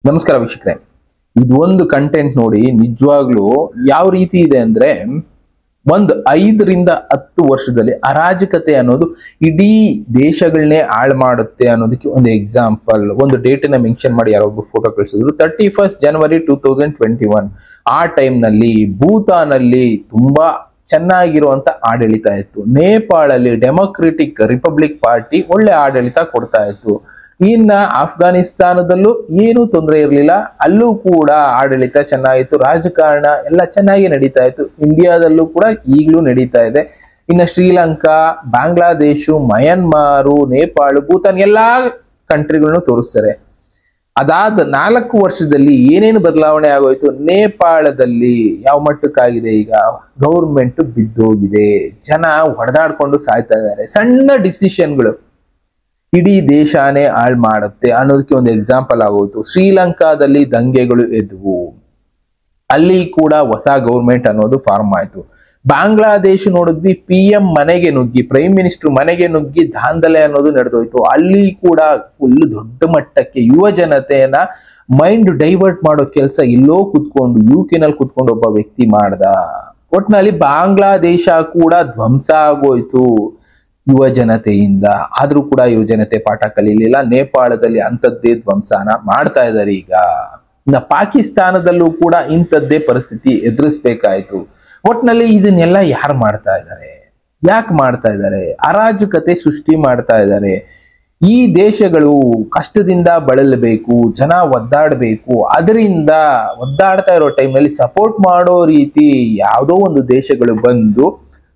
ನಮಸ್ಕಾರ ವೀಕ್ಷಕರೇ, ಇದು ಒಂದು ಕಂಟೆಂಟ್ ನೋಡಿ ನಿಜವಾಗ್ಲೂ ಯಾವ ರೀತಿ ಇದೆ ಅಂದ್ರೆ ಒಂದು 5 ರಿಂದ 10 ವರ್ಷದಲ್ಲಿ ಅರಾಜಕತೆ ಅನ್ನೋದು ಇಡೀ ದೇಶಗಳನ್ನೇ ಹಾಳು ಮಾಡುತ್ತೆ ಅನ್ನೋದಕ್ಕೆ ಒಂದು ಎಕ್ಸಾಂಪಲ್. ಒಂದು ಡೇಟ್ ನ ಮೆನ್ಷನ್ ಮಾಡಿ ಯಾರೊಬ್ರು ಫೋಟೋ ಕಳಿಸಿದ್ರು. 31 ಜನವರಿ 2021 ಆ ಟೈಮ್ ನಲ್ಲಿ ಭೂತಾನ್ ಅಲ್ಲಿ ತುಂಬಾ ಚೆನ್ನಾಗಿರುವಂತ ಆಡಳಿತ ಇತ್ತು. ನೇಪಾಳಲ್ಲಿ ಡೆಮೊಕ್ರೆಟಿಕ್ ರಿಪಬ್ಲಿಕ್ ಪಾರ್ಟಿ ಒಳ್ಳೆ ಆಡಳಿತ ಕೊಡ್ತಾ ಇತ್ತು. ಇನ್ನ ಅಫ್ಘಾನಿಸ್ತಾನದಲ್ಲೂ ಏನೂ ತೊಂದರೆ ಇರಲಿಲ್ಲ, ಅಲ್ಲೂ ಕೂಡ ಆಡಳಿತ ಚೆನ್ನಾಗಿತ್ತು, ರಾಜಕಾರಣ ಎಲ್ಲ ಚೆನ್ನಾಗಿ ನಡೀತಾ ಇತ್ತು. ಇಂಡಿಯಾದಲ್ಲೂ ಕೂಡ ಈಗಲೂ ನಡೀತಾ ಇದೆ. ಇನ್ನು ಶ್ರೀಲಂಕಾ, ಬಾಂಗ್ಲಾದೇಶ, ಮಯನ್ಮಾರು, ನೇಪಾಳ, ಭೂತಾನ್ ಎಲ್ಲಾ ಕಂಟ್ರಿಗಳನ್ನು ತೋರಿಸ್ತಾರೆ. ಅದಾದ 4 ವರ್ಷದಲ್ಲಿ ಏನೇನು ಬದಲಾವಣೆ ಆಗೋಯ್ತು. ನೇಪಾಳದಲ್ಲಿ ಯಾವ ಮಟ್ಟಕ್ಕಾಗಿದೆ, ಈಗ ಗೌರ್ಮೆಂಟ್ ಬಿದ್ದೋಗಿದೆ, ಜನ ಹೊಡೆದಾಡ್ಕೊಂಡು ಸಾಯ್ತಾ ಇದ್ದಾರೆ. ಸಣ್ಣ ಡಿಸಿಷನ್ಗಳು ಇಡೀ ದೇಶನೇ ಹಾಳು ಮಾಡುತ್ತೆ ಅನ್ನೋದಕ್ಕೆ ಒಂದು ಎಕ್ಸಾಂಪಲ್ ಆಗೋಯ್ತು. ಶ್ರೀಲಂಕಾದಲ್ಲಿ ದಂಗೆಗಳು ಎದ್ವು, ಅಲ್ಲಿ ಕೂಡ ಹೊಸ ಗೌರ್ಮೆಂಟ್ ಅನ್ನೋದು ಫಾರ್ಮ್ ಆಯ್ತು. ಬಾಂಗ್ಲಾದೇಶ ನೋಡಿದ್ವಿ, PM ಮನೆಗೆ ನುಗ್ಗಿ, ಪ್ರೈಮ್ ಮಿನಿಸ್ಟರ್ ಮನೆಗೆ ನುಗ್ಗಿ ದಾಂಧಲೆ ಅನ್ನೋದು ನಡೆದೋಯ್ತು. ಅಲ್ಲಿ ಕೂಡ ಫುಲ್ ದೊಡ್ಡ ಮಟ್ಟಕ್ಕೆ ಯುವ ಜನತೆಯನ್ನ ಮೈಂಡ್ ಡೈವರ್ಟ್ ಮಾಡೋ ಕೆಲಸ ಎಲ್ಲೋ ಕುತ್ಕೊಂಡು UK ನಲ್ಲಿ ಕುತ್ಕೊಂಡು ಒಬ್ಬ ವ್ಯಕ್ತಿ ಮಾಡ್ದ. ಒಟ್ನಲ್ಲಿ ಬಾಂಗ್ಲಾದೇಶ ಕೂಡ ಧ್ವಂಸ ಆಗೋಯ್ತು ಯುವ ಜನತೆಯಿಂದ. ಆದ್ರೂ ಕೂಡ ಯುವ ಜನತೆ ಪಾಠ ಕಲೀಲಿಲ್ಲ. ನೇಪಾಳದಲ್ಲಿ ಅಂಥದ್ದೇ ಧ್ವಂಸನ ಮಾಡ್ತಾ ಇದ್ದಾರೆ ಈಗ. ಇನ್ನು ಪಾಕಿಸ್ತಾನದಲ್ಲೂ ಕೂಡ ಇಂಥದ್ದೇ ಪರಿಸ್ಥಿತಿ ಎದುರಿಸ್ಬೇಕಾಯ್ತು. ಒಟ್ನಲ್ಲಿ ಇದನ್ನೆಲ್ಲ ಯಾರು ಮಾಡ್ತಾ ಇದ್ದಾರೆ, ಯಾಕೆ ಮಾಡ್ತಾ ಇದ್ದಾರೆ? ಅರಾಜಕತೆ ಸೃಷ್ಟಿ ಮಾಡ್ತಾ ಇದ್ದಾರೆ. ಈ ದೇಶಗಳು ಕಷ್ಟದಿಂದ ಬಳಲಬೇಕು, ಜನ ಒದ್ದಾಡಬೇಕು. ಅದರಿಂದ ಒದ್ದಾಡ್ತಾ ಇರೋ ಟೈಮಲ್ಲಿ ಸಪೋರ್ಟ್ ಮಾಡೋ ರೀತಿ ಯಾವುದೋ ಒಂದು ದೇಶಗಳು ಬಂದು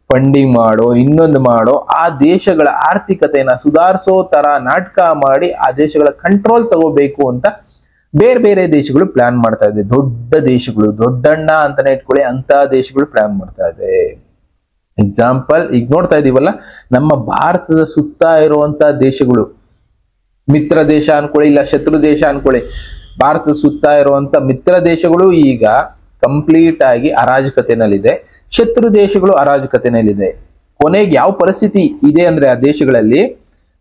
ಫಂಡಿಂಗ್ ಮಾಡೋ, ಇನ್ನೊಂದು ಮಾಡೋ, ಆ ದೇಶಗಳ ಆರ್ಥಿಕತೆಯನ್ನ ಸುಧಾರಿಸೋ ತರ ನಾಟಕ ಮಾಡಿ ಆ ದೇಶಗಳ ಕಂಟ್ರೋಲ್ ತಗೋಬೇಕು ಅಂತ ಬೇರೆ ಬೇರೆ ದೇಶಗಳು ಪ್ಲಾನ್ ಮಾಡ್ತಾ ಇದೆ. ದೊಡ್ಡ ದೇಶಗಳು, ದೊಡ್ಡಣ್ಣ ಅಂತಾನೆ ಇಟ್ಕೊಳ್ಳಿ, ಅಂತ ದೇಶಗಳು ಪ್ಲಾನ್ ಮಾಡ್ತಾ ಇದೆ. ಎಕ್ಸಾಂಪಲ್ ಈಗ ನೋಡ್ತಾ ಇದೀವಲ್ಲ, ನಮ್ಮ ಭಾರತದ ಸುತ್ತ ಇರುವಂತ ದೇಶಗಳು, ಮಿತ್ರ ದೇಶ ಅನ್ಕೊಳ್ಳಿ ಇಲ್ಲ ಶತ್ರು ದೇಶ ಅನ್ಕೊಳ್ಳಿ, ಭಾರತದ ಸುತ್ತ ಇರುವಂತ ಮಿತ್ರ ದೇಶಗಳು ಈಗ ಕಂಪ್ಲೀಟ್ ಆಗಿ ಅರಾಜಕತೆನಲ್ಲಿದೆ, ಶತ್ರು ದೇಶಗಳು ಅರಾಜಕತೆನಲ್ಲಿದೆ. ಕೊನೆಗೆ ಯಾವ ಪರಿಸ್ಥಿತಿ ಇದೆ ಅಂದ್ರೆ ಆ ದೇಶಗಳಲ್ಲಿ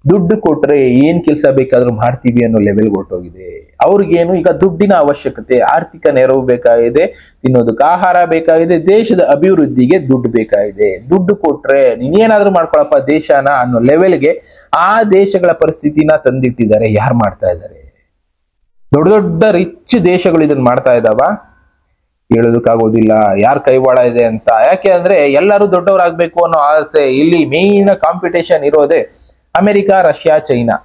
ದುಡ್ಡು ಕೊಟ್ರೆ ಏನ್ ಕೆಲಸ ಬೇಕಾದ್ರೂ ಮಾಡ್ತೀವಿ ಅನ್ನೋ ಲೆವೆಲ್ಗೆ ಹೊರಟೋಗಿದೆ. ಅವ್ರಿಗೇನು ಈಗ ದುಡ್ಡಿನ ಅವಶ್ಯಕತೆ, ಆರ್ಥಿಕ ನೆರವು ಬೇಕಾಗಿದೆ, ತಿನ್ನೋದಕ್ಕೆ ಆಹಾರ ಬೇಕಾಗಿದೆ, ದೇಶದ ಅಭಿವೃದ್ಧಿಗೆ ದುಡ್ಡು ಬೇಕಾಗಿದೆ. ದುಡ್ಡು ಕೊಟ್ರೆ ನೀನೇನಾದ್ರೂ ಮಾಡ್ಕೊಳಪ್ಪ ದೇಶನ ಅನ್ನೋ ಲೆವೆಲ್ಗೆ ಆ ದೇಶಗಳ ಪರಿಸ್ಥಿತಿನ ತಂದಿಟ್ಟಿದ್ದಾರೆ. ಯಾರು ಮಾಡ್ತಾ ಇದ್ದಾರೆ? ದೊಡ್ಡ ದೊಡ್ಡ ರಿಚ್ ದೇಶಗಳು ಇದನ್ನ ಮಾಡ್ತಾ ಇದ್ದಾವ? ಹೇಳೋದಕ್ಕಾಗೋದಿಲ್ಲ ಯಾರ ಕೈವಾಡ ಇದೆ ಅಂತ. ಯಾಕೆ ಅಂದ್ರೆ ಎಲ್ಲರೂ ದೊಡ್ಡವರಾಗ್ಬೇಕು ಅನ್ನೋ ಆಸೆ. ಇಲ್ಲಿ ಮೇನ್ ಕಾಂಪಿಟೇಷನ್ ಇರೋದೇ ಅಮೆರಿಕ, ರಷ್ಯಾ, ಚೈನಾ,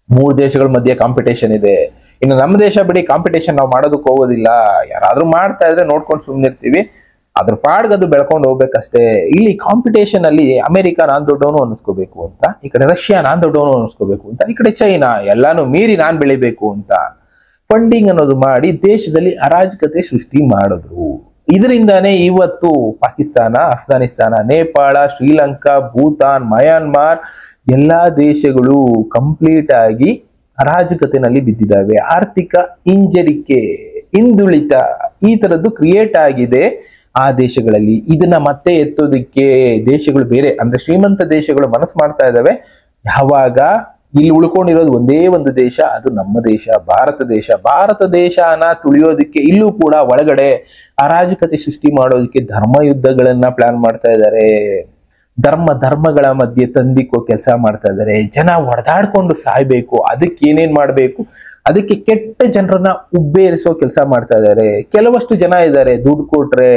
3 ದೇಶಗಳ ಮಧ್ಯೆ ಕಾಂಪಿಟೇಷನ್ ಇದೆ. ಇನ್ನು ನಮ್ಮ ದೇಶ ಬಿಡಿ, ಕಾಂಪಿಟೇಷನ್ ನಾವು ಮಾಡೋದಕ್ಕೆ ಹೋಗೋದಿಲ್ಲ. ಯಾರಾದ್ರೂ ಮಾಡ್ತಾ ಇದ್ರೆ ನೋಡ್ಕೊಂಡು ಸುಮ್ಮನಿರ್ತೀವಿ, ಅದ್ರ ಪಾಡ್ಗದು ಬೆಳ್ಕೊಂಡು ಹೋಗ್ಬೇಕಷ್ಟೇ. ಇಲ್ಲಿ ಕಾಂಪಿಟೇಷನ್ ಅಲ್ಲಿ ಅಮೆರಿಕ ನಾನ್ ದೊಡ್ಡವನು ಅನ್ನಿಸ್ಕೋಬೇಕು ಅಂತ, ಈ ಕಡೆ ರಷ್ಯಾ ನಾನ್ ದೊಡ್ಡವನು ಅನ್ನಿಸ್ಕೋಬೇಕು ಅಂತ, ಈ ಕಡೆ ಚೈನಾ ಎಲ್ಲಾನು ಮೀರಿ ನಾನ್ ಬೆಳಿಬೇಕು ಅಂತ ಫಂಡಿಂಗ್ ಅನ್ನೋದು ಮಾಡಿ ದೇಶದಲ್ಲಿ ಅರಾಜಕತೆ ಸೃಷ್ಟಿ ಮಾಡಿದ್ರು. ಇದರಿಂದಾನೇ ಇವತ್ತು ಪಾಕಿಸ್ತಾನ, ಅಫ್ಘಾನಿಸ್ತಾನ, ನೇಪಾಳ, ಶ್ರೀಲಂಕಾ, ಭೂತಾನ್, ಮಯನ್ಮಾರ್ ಎಲ್ಲಾ ದೇಶಗಳು ಕಂಪ್ಲೀಟ್ ಆಗಿ ಅರಾಜಕತೆನಲ್ಲಿ ಬಿದ್ದಿದ್ದಾವೆ. ಆರ್ಥಿಕ ಹಿಂಜರಿಕೆ, ಹಿಂದುಳಿತ ಈ ತರದ್ದು ಕ್ರಿಯೇಟ್ ಆಗಿದೆ ಆ ದೇಶಗಳಲ್ಲಿ. ಇದನ್ನ ಮತ್ತೆ ಎತ್ತೋದಕ್ಕೆ ದೇಶಗಳು ಬೇರೆ ಅಂದ್ರೆ ಶ್ರೀಮಂತ ದೇಶಗಳು ಮನಸ್ಸು ಮಾಡ್ತಾ ಇದ್ದಾವೆ. ಯಾವಾಗ ಇಲ್ಲಿ ಉಳ್ಕೊಂಡಿರೋದು ಒಂದೇ ಒಂದು ದೇಶ, ಅದು ನಮ್ಮ ದೇಶ, ಭಾರತ ದೇಶ. ಭಾರತ ದೇಶನ ತುಳಿಯೋದಕ್ಕೆ ಇಲ್ಲೂ ಕೂಡ ಒಳಗಡೆ ಅರಾಜಕತೆ ಸೃಷ್ಟಿ ಮಾಡೋದಕ್ಕೆ ಧರ್ಮ ಯುದ್ಧಗಳನ್ನ ಪ್ಲಾನ್ ಮಾಡ್ತಾ ಇದ್ದಾರೆ. ಧರ್ಮಗಳ ಮಧ್ಯೆ ತಂದಿಕ್ಕೋ ಕೆಲಸ ಮಾಡ್ತಾ ಇದ್ದಾರೆ. ಜನ ಹೊಡೆದಾಡ್ಕೊಂಡು ಸಾಯ್ಬೇಕು, ಅದಕ್ಕೆ ಏನೇನ್ ಮಾಡ್ಬೇಕು, ಅದಕ್ಕೆ ಕೆಟ್ಟ ಜನರನ್ನ ಉಬ್ಬೇರಿಸೋ ಕೆಲಸ ಮಾಡ್ತಾ ಇದ್ದಾರೆ. ಕೆಲವಷ್ಟು ಜನ ಇದ್ದಾರೆ ದುಡ್ಡು ಕೊಟ್ರೆ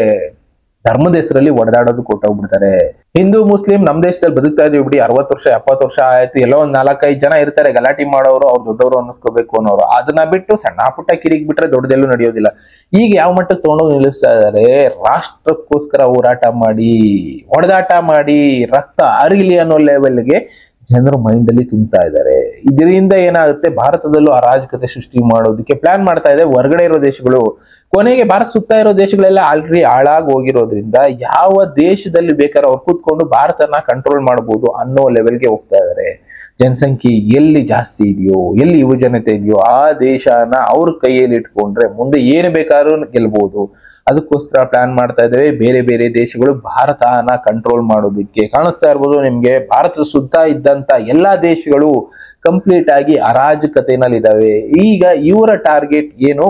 ಧರ್ಮದ ಹೆಸರಲ್ಲಿ ಹೊಡೆದಾಡೋದು ಕೊಟ್ಟೋಗ್ಬಿಡ್ತಾರೆ. ಹಿಂದೂ ಮುಸ್ಲಿಂ ನಮ್ಮ ದೇಶದಲ್ಲಿ ಬದುಕ್ತಾ ಇದೀವಿ ಬಿಡಿ, 60 ವರ್ಷ 70 ವರ್ಷ ಆಯ್ತು. ಎಲ್ಲೋ ಒಂದ್ 4-5 ಜನ ಇರ್ತಾರೆ ಗಲಾಟೆ ಮಾಡೋರು, ಅವ್ರು ದೊಡ್ಡವರು ಅನ್ನಿಸ್ಕೋಬೇಕು ಅನ್ನೋರು. ಅದನ್ನ ಬಿಟ್ಟು ಸಣ್ಣ ಪುಟ್ಟ ಕಿರಿಕ್ ಬಿಟ್ರೆ ದೊಡ್ಡದೆಲ್ಲೂ ನಡೆಯೋದಿಲ್ಲ. ಈಗ ಯಾವ ಮಟ್ಟಕ್ಕೆ ತಗೊಂಡೋಗಿ ನಿಲ್ಲಿಸ್ತಾ ಇದ್ದಾರೆ? ರಾಷ್ಟ್ರಕ್ಕೋಸ್ಕರ ಹೋರಾಟ ಮಾಡಿ, ಹೊಡೆದಾಟ ಮಾಡಿ, ರಕ್ತ ಅರಿಲಿ ಅನ್ನೋ ಲೆವೆಲ್ಗೆ ಜನರು ಮೈಂಡ್ ಅಲ್ಲಿ ತುಂಬ್ತಾ ಇದ್ದಾರೆ. ಇದರಿಂದ ಏನಾಗುತ್ತೆ, ಭಾರತದಲ್ಲೂ ಅರಾಜಕತೆ ಸೃಷ್ಟಿ ಮಾಡೋದಕ್ಕೆ ಪ್ಲಾನ್ ಮಾಡ್ತಾ ಇದೆ ಹೊರಗಡೆ ಇರೋ ದೇಶಗಳು. ಕೊನೆಗೆ ಭಾರತ ಸುತ್ತ ಇರೋ ದೇಶಗಳೆಲ್ಲ ಆಲ್ರೆಡಿ ಹಾಳಾಗಿ ಹೋಗಿರೋದ್ರಿಂದ ಯಾವ ದೇಶದಲ್ಲಿ ಬೇಕಾದ್ರೆ ಅವ್ರು ಕೂತ್ಕೊಂಡು ಭಾರತನ ಕಂಟ್ರೋಲ್ ಮಾಡಬಹುದು ಅನ್ನೋ ಲೆವೆಲ್ಗೆ ಹೋಗ್ತಾ ಇದ್ದಾರೆ. ಜನಸಂಖ್ಯೆ ಎಲ್ಲಿ ಜಾಸ್ತಿ ಇದೆಯೋ, ಎಲ್ಲಿ ಯುವ ಜನತೆ ಇದೆಯೋ ಆ ದೇಶನ ಅವ್ರ ಕೈಯಲ್ಲಿ ಇಟ್ಕೊಂಡ್ರೆ ಮುಂದೆ ಏನು ಬೇಕಾದ್ರೂ ಗೆಲ್ಬಹುದು. ಅದಕ್ಕೋಸ್ಕರ ಪ್ಲಾನ್ ಮಾಡ್ತಾ ಇದ್ದೇವೆ ಬೇರೆ ಬೇರೆ ದೇಶಗಳು ಭಾರತನ ಕಂಟ್ರೋಲ್ ಮಾಡೋದಕ್ಕೆ. ಕಾಣಿಸ್ತಾ ಇರ್ಬೋದು ನಿಮ್ಗೆ, ಭಾರತದ ಸುತ್ತ ಇದ್ದಂತ ಎಲ್ಲಾ ದೇಶಗಳು ಕಂಪ್ಲೀಟ್ ಆಗಿ ಅರಾಜಕತೆನಲ್ಲಿ ಇದಾವೆ. ಈಗ ಇವರ ಟಾರ್ಗೆಟ್ ಏನು?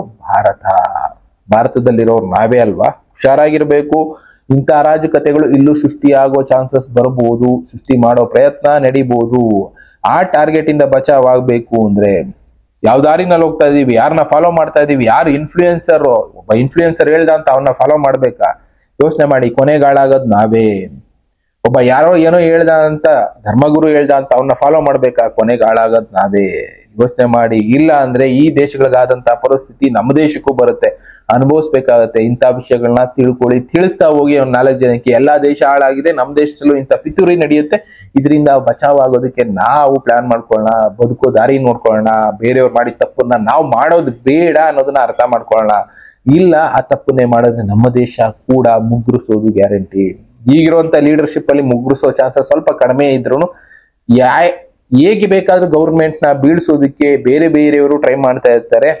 ಭಾರತದಲ್ಲಿರೋರು ನಾವೇ ಅಲ್ವಾ? ಹುಷಾರಾಗಿರ್ಬೇಕು. ಇಂಥ ಅರಾಜಕತೆಗಳು ಇಲ್ಲೂ ಸೃಷ್ಟಿಯಾಗೋ ಚಾನ್ಸಸ್ ಬರಬಹುದು, ಸೃಷ್ಟಿ ಮಾಡೋ ಪ್ರಯತ್ನ ನಡೀಬಹುದು. ಆ ಟಾರ್ಗೆಟ್ ಇಂದ ಬಚಾವ್ ಆಗ್ಬೇಕು ಅಂದ್ರೆ ಯಾವ ದಾರಿನಲ್ಲಿ ಹೋಗ್ತಾ ಇದೀವಿ, ಯಾರನ್ನ ಫಾಲೋ ಮಾಡ್ತಾ ಇದೀವಿ, ಯಾರು ಇನ್ಫ್ಲೂಯೆನ್ಸರ್, ಒಬ್ಬ ಇನ್ಫ್ಲೂಯೆನ್ಸರ್ ಹೇಳ್ದ ಅಂತ ಅವನ್ನ ಫಾಲೋ ಮಾಡ್ಬೇಕಾ? ಯೋಚನೆ ಮಾಡಿ, ಕೊನೆಗಾಳಾಗದ್ ನಾವೇ. ಒಬ್ಬ ಯಾರೋ ಏನೋ ಹೇಳ್ದ ಅಂತ, ಧರ್ಮಗುರು ಹೇಳ್ದ ಅಂತ ಅವನ್ನ ಫಾಲೋ ಮಾಡ್ಬೇಕಾ? ಕೊನೆಗಾಳಾಗದ್ ನಾವೇ. ಯೋಚನೆ ಮಾಡಿ. ಇಲ್ಲ ಅಂದ್ರೆ ಈ ದೇಶಗಳಿಗಾದಂತಹ ಪರಿಸ್ಥಿತಿ ನಮ್ಮ ದೇಶಕ್ಕೂ ಬರುತ್ತೆ, ಅನುಭವಿಸ್ಬೇಕಾಗತ್ತೆ. ಇಂಥ ವಿಷಯಗಳನ್ನ ತಿಳ್ಕೊಳ್ಳಿ, ತಿಳಿಸ್ತಾ ಹೋಗಿ ಒಂದ್ 4 ಜನಕ್ಕೆ. ಎಲ್ಲಾ ದೇಶ ಹಾಳಾಗಿದೆ, ನಮ್ಮ ದೇಶದಲ್ಲೂ ಇಂಥ ಪಿತೂರಿ ನಡೆಯುತ್ತೆ. ಇದರಿಂದ ಬಚಾವ್ ಆಗೋದಕ್ಕೆ ನಾವು ಪ್ಲಾನ್ ಮಾಡ್ಕೊಳ್ಳೋಣ, ಬದುಕೋ ದಾರಿ ನೋಡ್ಕೊಳ್ಳೋಣ. ಬೇರೆಯವ್ರು ಮಾಡಿದ ತಪ್ಪನ್ನ ನಾವು ಮಾಡೋದು ಬೇಡ ಅನ್ನೋದನ್ನ ಅರ್ಥ ಮಾಡ್ಕೊಳ್ಳೋಣ. ಇಲ್ಲ, ಆ ತಪ್ಪನ್ನೇ ಮಾಡಿದ್ರೆ ನಮ್ಮ ದೇಶ ಕೂಡ ಮುಗ್ರಿಸೋದು ಗ್ಯಾರಂಟಿ. ಈಗಿರುವಂತ ಲೀಡರ್ಶಿಪ್ ಅಲ್ಲಿ ಮುಗ್ರಿಸೋ ಚಾನ್ಸಸ್ ಸ್ವಲ್ಪ ಕಡಿಮೆ ಇದ್ರು ಹೇಗೆ ಬೇಕಾದ್ರೂ ಗೌರ್ಮೆಂಟ್ ನ ಬೀಳ್ಸೋದಕ್ಕೆ ಬೇರೆ ಬೇರೆಯವರು ಟ್ರೈ ಮಾಡ್ತಾ ಇರ್ತಾರೆ.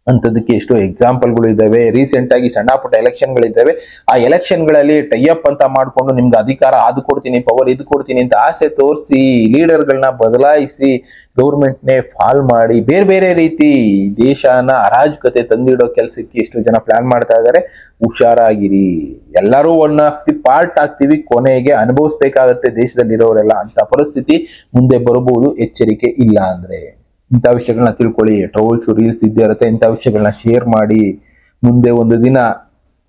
ಅಂತದಕ್ಕೆ ಎಷ್ಟೋ ಎಕ್ಸಾಂಪಲ್ಗಳು ಇದಾವೆ. ರೀಸೆಂಟ್ ಆಗಿ ಸಣ್ಣ ಪುಟ್ಟ ಎಲೆಕ್ಷನ್ ಗಳಿದ್ದಾವೆ. ಆ ಎಲೆಕ್ಷನ್ ಗಳಲ್ಲಿ ಟೈಅಪ್ ಅಂತ ಮಾಡ್ಕೊಂಡು ನಿಮ್ಗೆ ಅಧಿಕಾರ ಅದು ಕೊಡ್ತೀನಿ, ಪವರ್ ಇದು ಕೊಡ್ತೀನಿ ಅಂತ ಆಸೆ ತೋರಿಸಿ ಲೀಡರ್ಗಳನ್ನ ಬದಲಾಯಿಸಿ ಗೌರ್ಮೆಂಟ್ ನೇ ಫಾಲ್ ಮಾಡಿ ಬೇರೆ ಬೇರೆ ರೀತಿ ದೇಶನ ಅರಾಜಕತೆ ತಂದಿಡೋ ಕೆಲಸಕ್ಕೆ ಎಷ್ಟು ಜನ ಪ್ಲಾನ್ ಮಾಡ್ತಾ ಇದ್ದಾರೆ. ಹುಷಾರಾಗಿರಿ. ಎಲ್ಲರೂ ಒನ್ ಆಫ್ ದಿ ಪಾರ್ಟ್ ಆಗ್ತೀವಿ, ಕೊನೆಗೆ ಅನುಭವಿಸ್ಬೇಕಾಗತ್ತೆ ದೇಶದಲ್ಲಿರೋರೆಲ್ಲ. ಅಂತ ಪರಿಸ್ಥಿತಿ ಮುಂದೆ ಬರಬಹುದು, ಎಚ್ಚರಿಕೆ ಇಲ್ಲ ಅಂದ್ರೆ. ಇಂಥ ವಿಷಯಗಳನ್ನ ತಿಳ್ಕೊಳ್ಳಿ. ಟ್ರೋಲ್ಸ್ ರೀಲ್ಸ್ ಇದ್ದೇ ಇರುತ್ತೆ. ಇಂಥ ವಿಷಯಗಳನ್ನ ಶೇರ್ ಮಾಡಿ. ಮುಂದೆ ಒಂದು ದಿನ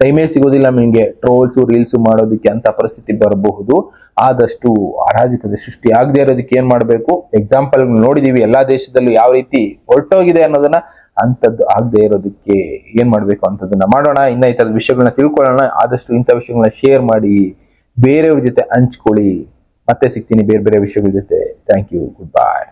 ಟೈಮೇ ಸಿಗೋದಿಲ್ಲ ನಿಮಗೆ ಟ್ರೋಲ್ಸ್ ರೀಲ್ಸ್ ಮಾಡೋದಕ್ಕೆ. ಅಂತ ಪರಿಸ್ಥಿತಿ ಬರಬಹುದು. ಆದಷ್ಟು ಅರಾಜಕತೆ ಸೃಷ್ಟಿ ಆಗದೆ ಇರೋದಕ್ಕೆ ಏನ್ ಮಾಡ್ಬೇಕು? ಎಕ್ಸಾಂಪಲ್ ನೋಡಿದೀವಿ ಎಲ್ಲಾ ದೇಶದಲ್ಲೂ ಯಾವ ರೀತಿ ಹೊರಟೋಗಿದೆ ಅನ್ನೋದನ್ನ. ಅಂತದ್ದು ಆಗದೆ ಇರೋದಕ್ಕೆ ಏನ್ ಮಾಡ್ಬೇಕು ಅಂತದನ್ನ ಮಾಡೋಣ. ಇನ್ನ ಈ ತರದ ವಿಷಯಗಳನ್ನ ತಿಳ್ಕೊಳ್ಳೋಣ. ಆದಷ್ಟು ಇಂಥ ವಿಷಯಗಳನ್ನ ಶೇರ್ ಮಾಡಿ, ಬೇರೆಯವ್ರ ಜೊತೆ ಹಂಚ್ಕೊಳ್ಳಿ. ಮತ್ತೆ ಸಿಗ್ತೀನಿ ಬೇರೆ ಬೇರೆ ವಿಷಯಗಳ ಜೊತೆ. Thank you. Good by.